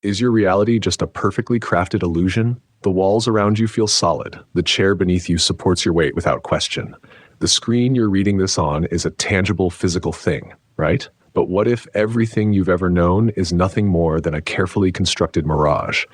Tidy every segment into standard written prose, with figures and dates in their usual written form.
Is your reality just a perfectly crafted illusion? The walls around you feel solid. The chair beneath you supports your weight without question. The screen you're reading this on is a tangible physical thing, right? But what if everything you've ever known is nothing more than a carefully constructed mirage?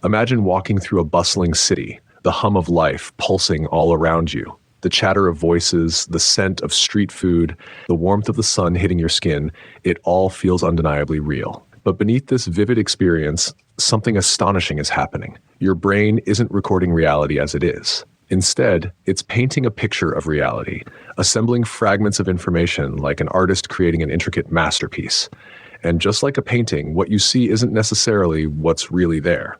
Imagine walking through a bustling city, the hum of life pulsing all around you, the chatter of voices, the scent of street food, the warmth of the sun hitting your skin. It all feels undeniably real. But beneath this vivid experience, something astonishing is happening. Your brain isn't recording reality as it is. Instead, it's painting a picture of reality, assembling fragments of information like an artist creating an intricate masterpiece. And just like a painting, what you see isn't necessarily what's really there.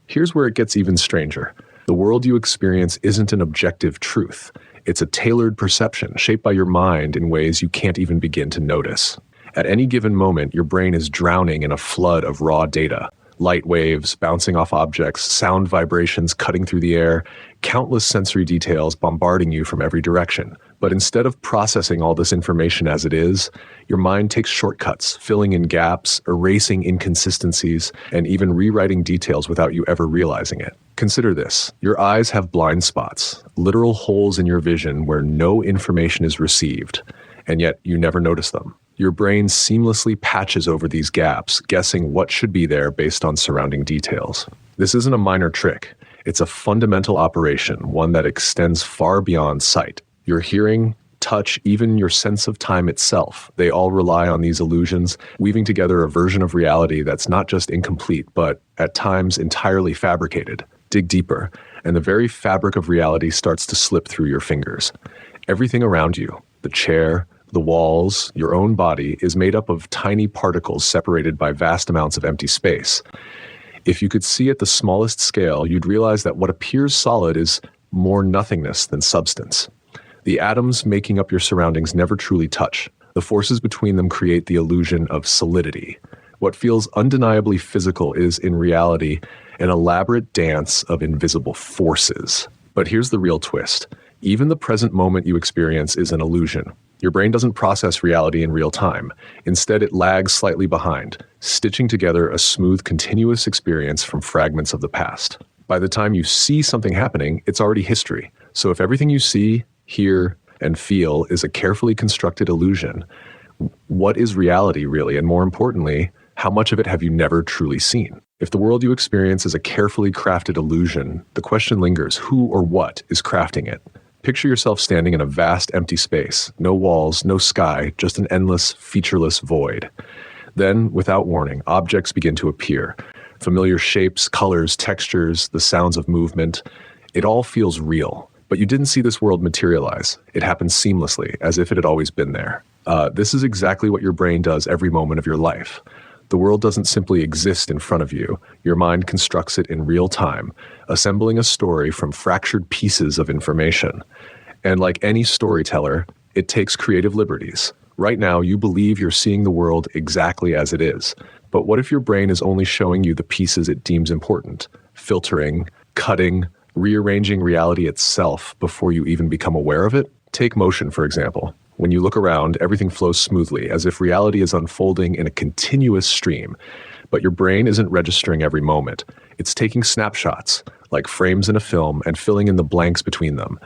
Here's where it gets even stranger. The world you experience isn't an objective truth. It's a tailored perception shaped by your mind in ways you can't even begin to notice. At any given moment, your brain is drowning in a flood of raw data. Light waves bouncing off objects, sound vibrations cutting through the air, countless sensory details bombarding you from every direction. But instead of processing all this information as it is, your mind takes shortcuts, filling in gaps, erasing inconsistencies, and even rewriting details without you ever realizing it. Consider this. Your eyes have blind spots, literal holes in your vision where no information is received, and yet you never notice them. Your brain seamlessly patches over these gaps, guessing what should be there based on surrounding details. This isn't a minor trick. It's a fundamental operation, one that extends far beyond sight. Your hearing, touch, even your sense of time itself, they all rely on these illusions, weaving together a version of reality that's not just incomplete, but at times entirely fabricated. Dig deeper, and the very fabric of reality starts to slip through your fingers. Everything around you, the chair, the walls, your own body, is made up of tiny particles separated by vast amounts of empty space. If you could see at the smallest scale, you'd realize that what appears solid is more nothingness than substance. The atoms making up your surroundings never truly touch. The forces between them create the illusion of solidity. What feels undeniably physical is, in reality, an elaborate dance of invisible forces. But here's the real twist. Even the present moment you experience is an illusion. Your brain doesn't process reality in real time. Instead, it lags slightly behind, stitching together a smooth, continuous experience from fragments of the past. By the time you see something happening, it's already history. So if everything you see, hear, and feel is a carefully constructed illusion, what is reality really? And more importantly, how much of it have you never truly seen? If the world you experience is a carefully crafted illusion, the question lingers, who or what is crafting it? Picture yourself standing in a vast empty space, no walls, no sky, just an endless, featureless void. Then, without warning, objects begin to appear. Familiar shapes, colors, textures, the sounds of movement. It all feels real. But you didn't see this world materialize. It happened seamlessly, as if it had always been there. This is exactly what your brain does every moment of your life. The world doesn't simply exist in front of you. Your mind constructs it in real time, assembling a story from fractured pieces of information. And like any storyteller, it takes creative liberties. Right now, you believe you're seeing the world exactly as it is. But what if your brain is only showing you the pieces it deems important, filtering, cutting, rearranging reality itself before you even become aware of it? Take motion, for example. When you look around, everything flows smoothly, as if reality is unfolding in a continuous stream. But your brain isn't registering every moment. It's taking snapshots, like frames in a film, and filling in the blanks between them.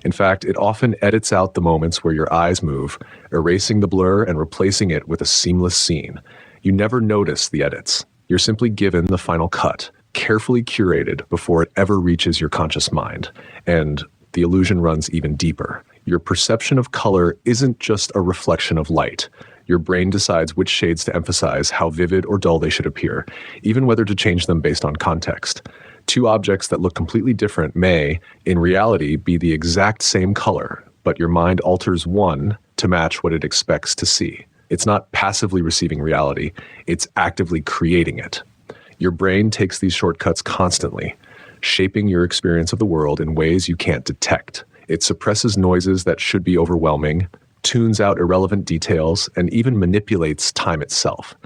In fact, it often edits out the moments where your eyes move, erasing the blur and replacing it with a seamless scene. You never notice the edits. You're simply given the final cut, carefully curated before it ever reaches your conscious mind. And the illusion runs even deeper. Your perception of color isn't just a reflection of light. Your brain decides which shades to emphasize, how vivid or dull they should appear, even whether to change them based on context. Two objects that look completely different may, in reality, be the exact same color, but your mind alters one to match what it expects to see. It's not passively receiving reality, it's actively creating it. Your brain takes these shortcuts constantly, shaping your experience of the world in ways you can't detect. It suppresses noises that should be overwhelming, tunes out irrelevant details, and even manipulates time itself.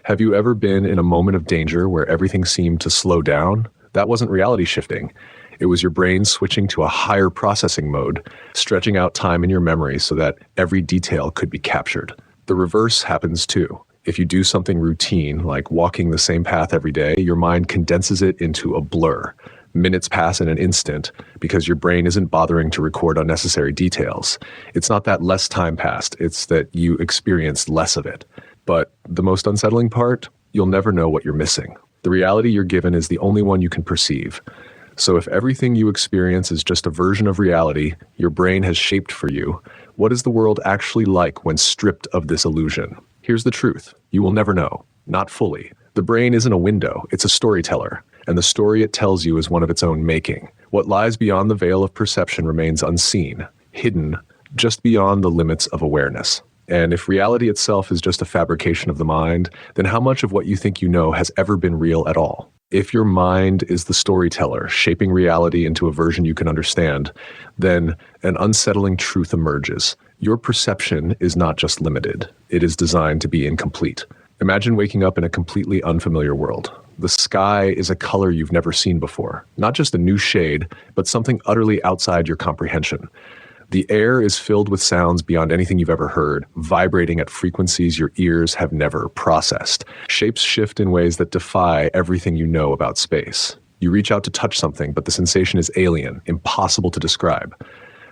Have you ever been in a moment of danger where everything seemed to slow down? That wasn't reality shifting. It was your brain switching to a higher processing mode, stretching out time in your memory so that every detail could be captured. The reverse happens too. If you do something routine, like walking the same path every day, your mind condenses it into a blur. Minutes pass in an instant because your brain isn't bothering to record unnecessary details. It's not that less time passed, it's that you experienced less of it. But the most unsettling part, you'll never know what you're missing. The reality you're given is the only one you can perceive. So if everything you experience is just a version of reality your brain has shaped for you, what is the world actually like when stripped of this illusion? Here's the truth. You will never know. Not fully. The brain isn't a window, it's a storyteller. And the story it tells you is one of its own making. What lies beyond the veil of perception remains unseen, hidden, just beyond the limits of awareness. And if reality itself is just a fabrication of the mind, then how much of what you think you know has ever been real at all? If your mind is the storyteller, shaping reality into a version you can understand, then an unsettling truth emerges. Your perception is not just limited, it is designed to be incomplete. Imagine waking up in a completely unfamiliar world. The sky is a color you've never seen before, not just a new shade, but something utterly outside your comprehension. The air is filled with sounds beyond anything you've ever heard, vibrating at frequencies your ears have never processed. Shapes shift in ways that defy everything you know about space. You reach out to touch something, but the sensation is alien, impossible to describe.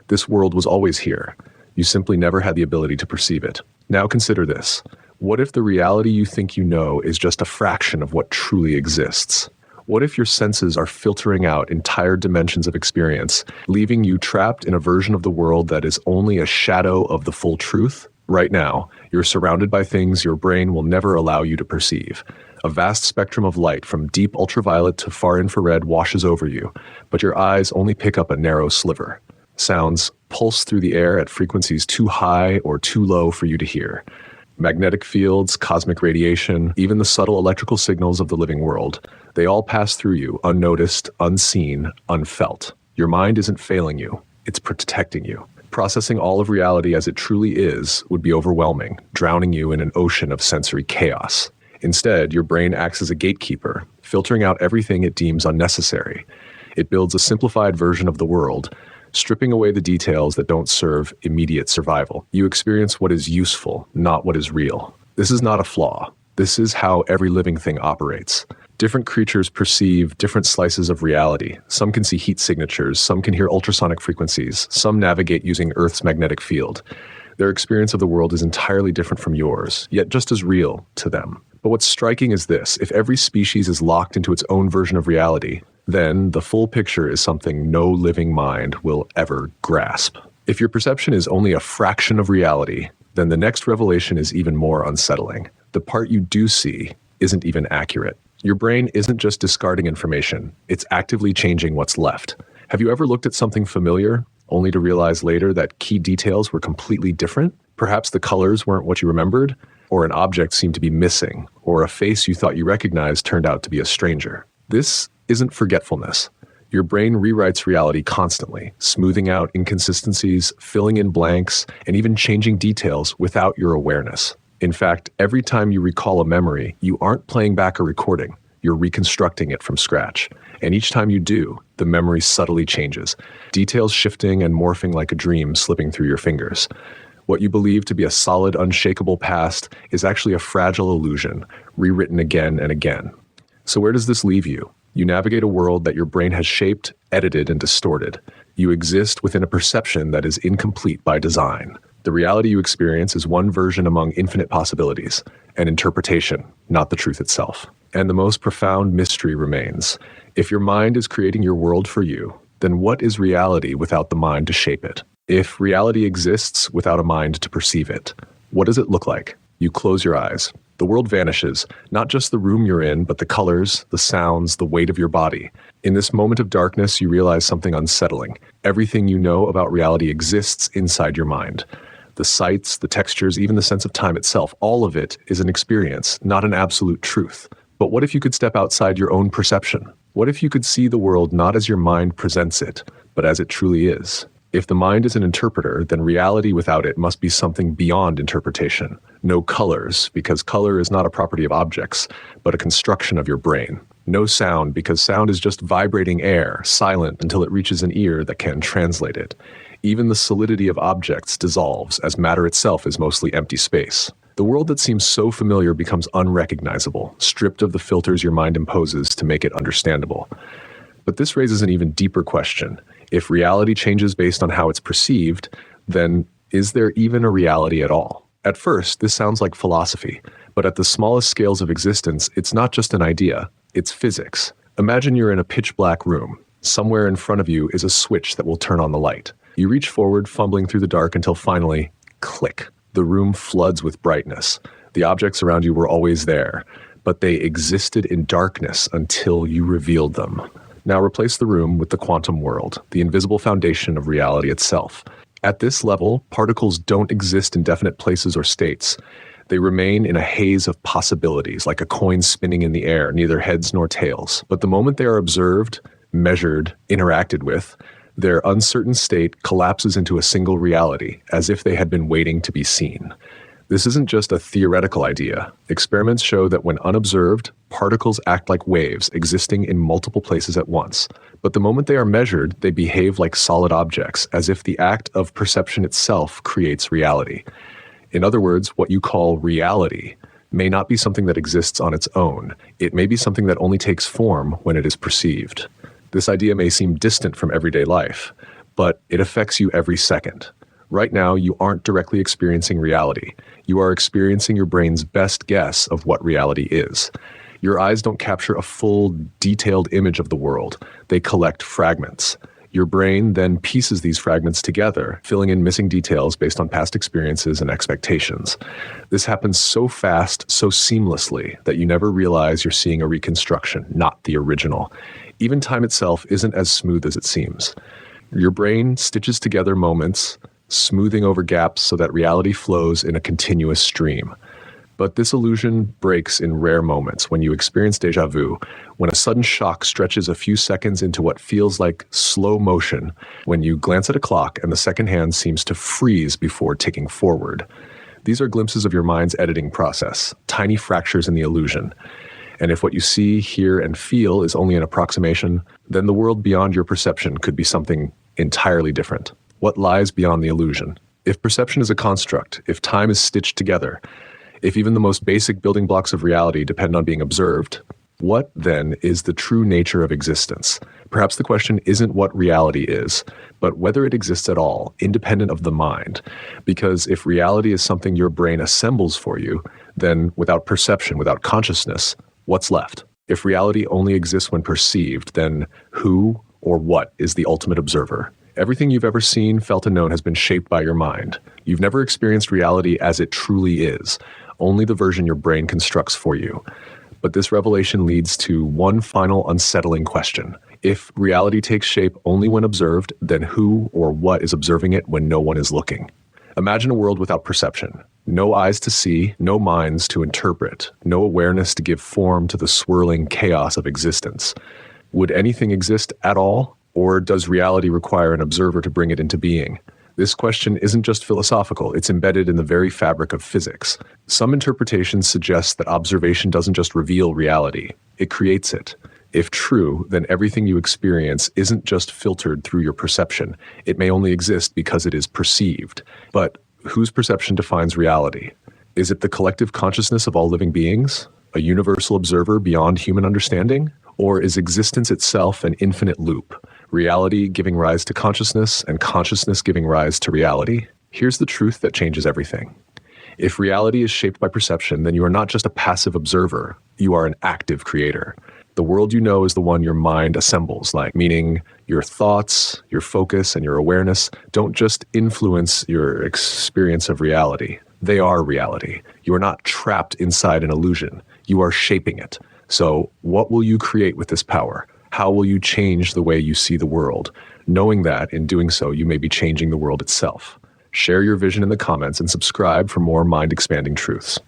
This world was always here. You simply never had the ability to perceive it. Now consider this. What if the reality you think you know is just a fraction of what truly exists? What if your senses are filtering out entire dimensions of experience, leaving you trapped in a version of the world that is only a shadow of the full truth? Right now, you're surrounded by things your brain will never allow you to perceive. A vast spectrum of light from deep ultraviolet to far infrared washes over you, but your eyes only pick up a narrow sliver. Sounds pulse through the air at frequencies too high or too low for you to hear. Magnetic fields, cosmic radiation, even the subtle electrical signals of the living world, they all pass through you, unnoticed, unseen, unfelt. Your mind isn't failing you, it's protecting you. Processing all of reality as it truly is would be overwhelming, drowning you in an ocean of sensory chaos. Instead, your brain acts as a gatekeeper, filtering out everything it deems unnecessary. It builds a simplified version of the world, stripping away the details that don't serve immediate survival. You experience what is useful, not what is real. This is not a flaw. This is how every living thing operates. Different creatures perceive different slices of reality. Some can see heat signatures, some can hear ultrasonic frequencies, some navigate using Earth's magnetic field. Their experience of the world is entirely different from yours, yet just as real to them. But what's striking is this: if every species is locked into its own version of reality, then the full picture is something no living mind will ever grasp. If your perception is only a fraction of reality, then the next revelation is even more unsettling. The part you do see isn't even accurate. Your brain isn't just discarding information, it's actively changing what's left. Have you ever looked at something familiar, only to realize later that key details were completely different? Perhaps the colors weren't what you remembered, or an object seemed to be missing, or a face you thought you recognized turned out to be a stranger. This isn't forgetfulness. Your brain rewrites reality constantly, smoothing out inconsistencies, filling in blanks, and even changing details without your awareness. In fact, every time you recall a memory, you aren't playing back a recording, you're reconstructing it from scratch. And each time you do, the memory subtly changes, details shifting and morphing like a dream slipping through your fingers. What you believe to be a solid, unshakable past is actually a fragile illusion, rewritten again and again. So where does this leave you? You navigate a world that your brain has shaped, edited, and distorted. You exist within a perception that is incomplete by design. The reality you experience is one version among infinite possibilities, an interpretation, not the truth itself. And the most profound mystery remains. If your mind is creating your world for you, then what is reality without the mind to shape it? If reality exists without a mind to perceive it, what does it look like? You close your eyes. The world vanishes, not just the room you're in, but the colors, the sounds, the weight of your body. In this moment of darkness, you realize something unsettling. Everything you know about reality exists inside your mind. The sights, the textures, even the sense of time itself, all of it is an experience, not an absolute truth. But what if you could step outside your own perception? What if you could see the world not as your mind presents it, but as it truly is? If the mind is an interpreter, then reality without it must be something beyond interpretation. No colors, because color is not a property of objects, but a construction of your brain. No sound, because sound is just vibrating air, silent until it reaches an ear that can translate it. Even the solidity of objects dissolves, as matter itself is mostly empty space. The world that seems so familiar becomes unrecognizable, stripped of the filters your mind imposes to make it understandable. But this raises an even deeper question. If reality changes based on how it's perceived, then is there even a reality at all? At first, this sounds like philosophy, but at the smallest scales of existence, it's not just an idea, it's physics. Imagine you're in a pitch-black room. Somewhere in front of you is a switch that will turn on the light. You reach forward, fumbling through the dark until finally, click. The room floods with brightness. The objects around you were always there, but they existed in darkness until you revealed them. Now replace the room with the quantum world, the invisible foundation of reality itself. At this level, particles don't exist in definite places or states. They remain in a haze of possibilities, like a coin spinning in the air, neither heads nor tails. But the moment they are observed, measured, interacted with, their uncertain state collapses into a single reality, as if they had been waiting to be seen. This isn't just a theoretical idea. Experiments show that when unobserved, particles act like waves, existing in multiple places at once. But the moment they are measured, they behave like solid objects, as if the act of perception itself creates reality. In other words, what you call reality may not be something that exists on its own. It may be something that only takes form when it is perceived. This idea may seem distant from everyday life, but it affects you every second. Right now, you aren't directly experiencing reality. You are experiencing your brain's best guess of what reality is. Your eyes don't capture a full, detailed image of the world. They collect fragments. Your brain then pieces these fragments together, filling in missing details based on past experiences and expectations. This happens so fast, so seamlessly, that you never realize you're seeing a reconstruction, not the original. Even time itself isn't as smooth as it seems. Your brain stitches together moments, smoothing over gaps so that reality flows in a continuous stream. But this illusion breaks in rare moments when you experience déjà vu, when a sudden shock stretches a few seconds into what feels like slow motion, when you glance at a clock and the second hand seems to freeze before ticking forward. These are glimpses of your mind's editing process, tiny fractures in the illusion. And if what you see, hear, and feel is only an approximation, then the world beyond your perception could be something entirely different. What lies beyond the illusion? If perception is a construct, if time is stitched together, if even the most basic building blocks of reality depend on being observed, what then is the true nature of existence? Perhaps the question isn't what reality is, but whether it exists at all, independent of the mind. Because if reality is something your brain assembles for you, then without perception, without consciousness, what's left? If reality only exists when perceived, then who or what is the ultimate observer? Everything you've ever seen, felt, and known has been shaped by your mind. You've never experienced reality as it truly is, only the version your brain constructs for you. But this revelation leads to one final unsettling question. If reality takes shape only when observed, then who or what is observing it when no one is looking? Imagine a world without perception. No eyes to see, no minds to interpret, no awareness to give form to the swirling chaos of existence. Would anything exist at all? Or does reality require an observer to bring it into being? This question isn't just philosophical, it's embedded in the very fabric of physics. Some interpretations suggest that observation doesn't just reveal reality, it creates it. If true, then everything you experience isn't just filtered through your perception. It may only exist because it is perceived. But whose perception defines reality? Is it the collective consciousness of all living beings? A universal observer beyond human understanding? Or is existence itself an infinite loop? Reality giving rise to consciousness, and consciousness giving rise to reality? Here's the truth that changes everything. If reality is shaped by perception, then you are not just a passive observer, you are an active creator. The world you know is the one your mind assembles, meaning your thoughts, your focus, and your awareness don't just influence your experience of reality. They are reality. You are not trapped inside an illusion. You are shaping it. So what will you create with this power? How will you change the way you see the world, knowing that in doing so you may be changing the world itself? Share your vision in the comments and subscribe for more mind-expanding truths.